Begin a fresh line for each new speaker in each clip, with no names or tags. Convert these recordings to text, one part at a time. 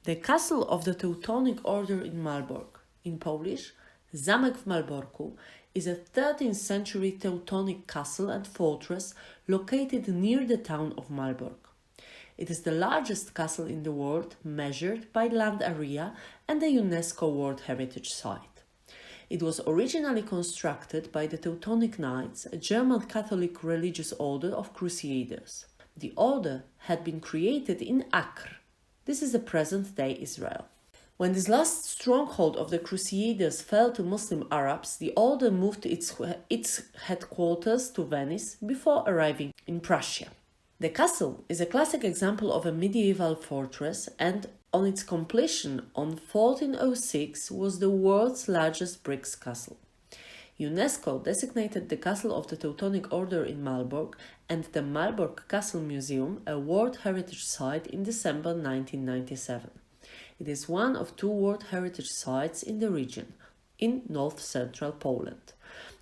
The castle of the Teutonic Order in Malbork, in Polish, Zamek w Malborku, is a 13th century Teutonic castle and fortress located near the town of Malbork. It is the largest castle in the world measured by land area and a UNESCO World Heritage Site. It was originally constructed by the Teutonic Knights, a German Catholic religious order of crusaders. The order had been created in Acre. This is the present-day Israel. When this last stronghold of the Crusaders fell to Muslim Arabs, the order moved its headquarters to Venice before arriving in Prussia. The castle is a classic example of a medieval fortress and on its completion in 1406 was the world's largest brick castle. UNESCO designated the castle of the Teutonic Order in Malbork and the Malbork Castle Museum a World Heritage Site in December 1997. It is one of 2 World Heritage Sites in the region, in north-central Poland,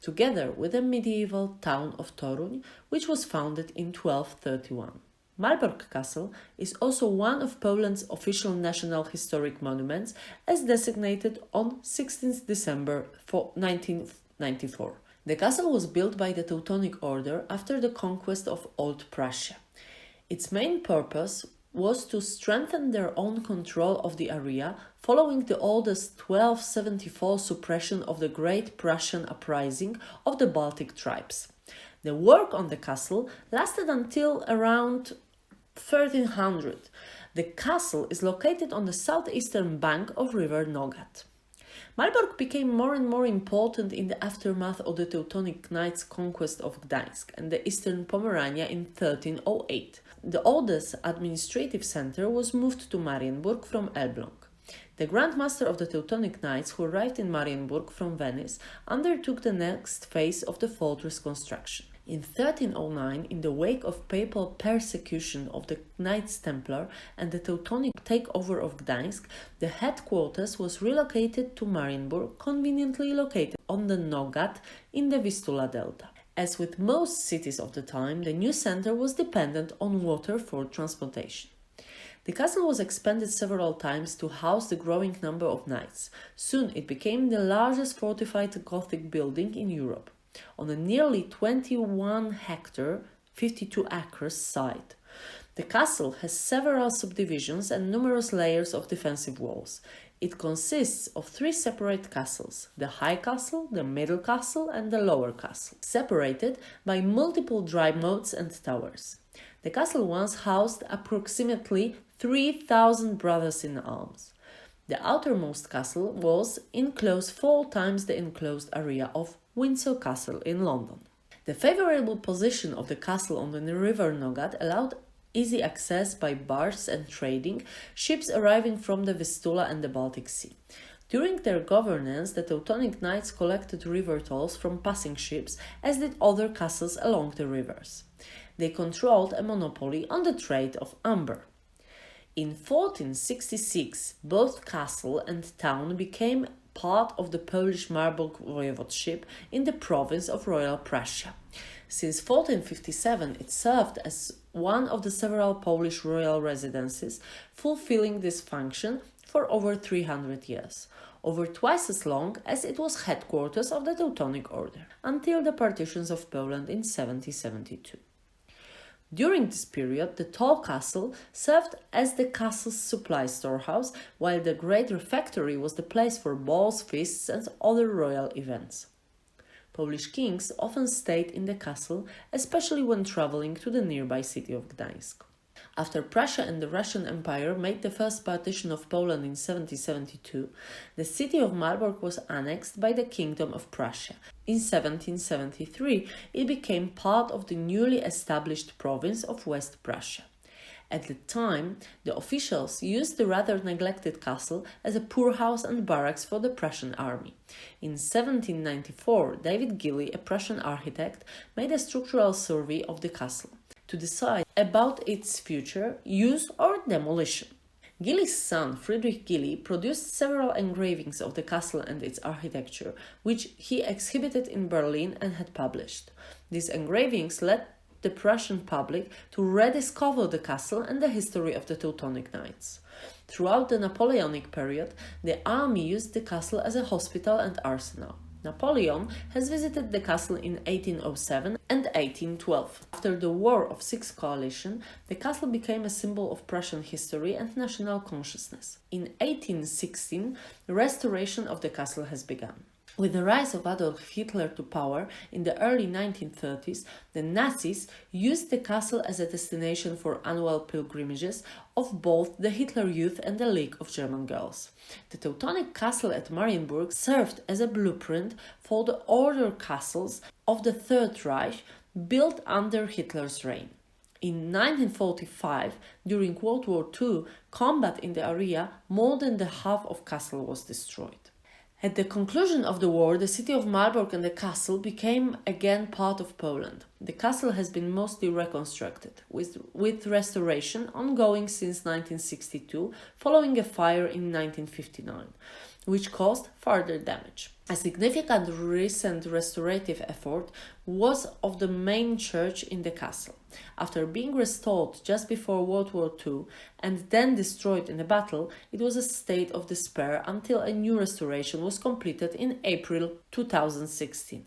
together with the medieval town of Toruń, which was founded in 1231. Malbork Castle is also one of Poland's official national historic monuments as designated on 16 December 1994. The castle was built by the Teutonic Order after the conquest of Old Prussia. Its main purpose was to strengthen their own control of the area following the Order's 1274 suppression of the Great Prussian Uprising of the Baltic tribes. The work on the castle lasted until around 1300. The castle is located on the southeastern bank of River Nogat. Malbork became more and more important in the aftermath of the Teutonic Knights' conquest of Gdańsk and the eastern Pomerania in 1308. The Order's administrative center was moved to Marienburg from Elbląg. The Grand Master of the Teutonic Knights, who arrived in Marienburg from Venice, undertook the next phase of the fortress construction. In 1309, in the wake of papal persecution of the Knights Templar and the Teutonic takeover of Gdańsk, the headquarters was relocated to Marienburg, conveniently located on the Nogat in the Vistula Delta. As with most cities of the time, the new center was dependent on water for transportation. The castle was expanded several times to house the growing number of knights. Soon it became the largest fortified Gothic building in Europe, on a nearly 21-hectare, 52 acres site. The castle has several subdivisions and numerous layers of defensive walls. It consists of 3 separate castles, the High Castle, the Middle Castle and the Lower Castle, separated by multiple dry moats and towers. The castle once housed approximately 3,000 brothers in arms. The outermost castle was enclosed 4 times the enclosed area of Windsor Castle in London. The favorable position of the castle on the River Nogat allowed easy access by barges and trading ships arriving from the Vistula and the Baltic Sea. During their governance, the Teutonic Knights collected river tolls from passing ships, as did other castles along the rivers. They controlled a monopoly on the trade of amber. In 1466, both castle and town became part of the Polish Malbork voivodeship in the province of Royal Prussia. Since 1457, it served as one of the several Polish royal residences, fulfilling this function for over 300 years, over twice as long as it was headquarters of the Teutonic Order, until the partitions of Poland in 1772. During this period, the tall castle served as the castle's supply storehouse, while the great refectory was the place for balls, feasts, and other royal events. Polish kings often stayed in the castle, especially when traveling to the nearby city of Gdańsk. After Prussia and the Russian Empire made the first partition of Poland in 1772, the city of Malbork was annexed by the Kingdom of Prussia. In 1773, it became part of the newly established province of West Prussia. At the time, the officials used the rather neglected castle as a poorhouse and barracks for the Prussian army. In 1794, David Gilly, a Prussian architect, made a structural survey of the castle to decide about its future use or demolition. Gilly's son, Friedrich Gilly, produced several engravings of the castle and its architecture, which he exhibited in Berlin and had published. These engravings led the Prussian public to rediscover the castle and the history of the Teutonic Knights. Throughout the Napoleonic period, the army used the castle as a hospital and arsenal. Napoleon has visited the castle in 1807 and 1812. After the War of Six Coalition, the castle became a symbol of Prussian history and national consciousness. In 1816, the restoration of the castle has begun. With the rise of Adolf Hitler to power in the early 1930s, the Nazis used the castle as a destination for annual pilgrimages of both the Hitler Youth and the League of German Girls. The Teutonic Castle at Marienburg served as a blueprint for the order castles of the Third Reich built under Hitler's reign. In 1945, during World War II, combat in the area, more than the half of castle was destroyed. At the conclusion of the war, the city of Malbork and the castle became again part of Poland. The castle has been mostly reconstructed, with restoration ongoing since 1962, following a fire in 1959, which caused further damage. A significant recent restorative effort was of the main church in the castle. After being restored just before World War II and then destroyed in a battle, it was a state of despair until a new restoration was completed in April 2016.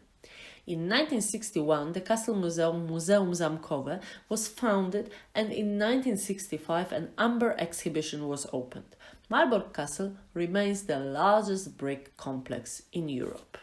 In 1961, the Castle Muzeum Zamkowe was founded, and in 1965 an amber exhibition was opened. Malbork Castle remains the largest brick complex in Europe.